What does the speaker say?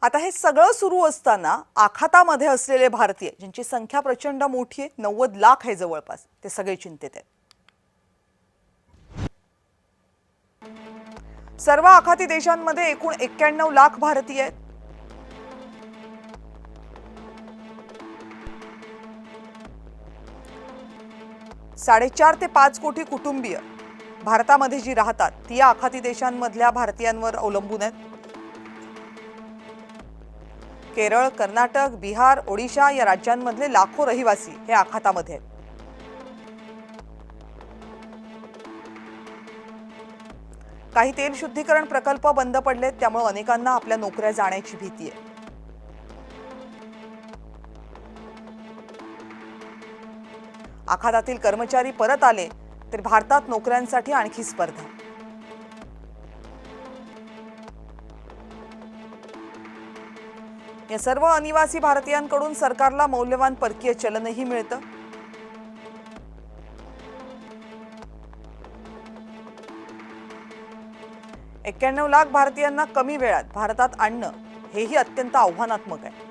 आता हे सगळं सुरू असताना आखातामध्ये असलेले भारतीय ज्यांची संख्या प्रचंड मोठी आहे, 90 लाख आहे जवळपास, ते सगळे चिंतेत आहेत। सर्व आखाती देशांमध्ये एकूण 91 लाख भारतीय आहेत। साडेचार ते 5 कोटी कुटुंबीय भारतामध्ये जी राहतात ती या आखाती देशांमधल्या भारतीयांवर अवलंबून आहेत। केरळ, कर्नाटक, बिहार, ओडिशा या राज्यांमधले लाखो रहिवासी हे आखातामध्ये आहेत। काही तेल शुद्धीकरण प्रकल्प बंद पडलेत, त्यामुळे अनेकांना आपल्या नोकऱ्या जाण्याची भीती आहे। आखातातील कर्मचारी परत आले तर भारतात नोकऱ्यांसाठी आणखी स्पर्धा। या सर्व अनिवासी भारतीयांकडून सरकारला मौल्यवान परकीय चलनही मिळतं। $91 लाख भारतीयांना कमी वेळात भारतात आणणं हेही अत्यंत आव्हानात्मक आहे।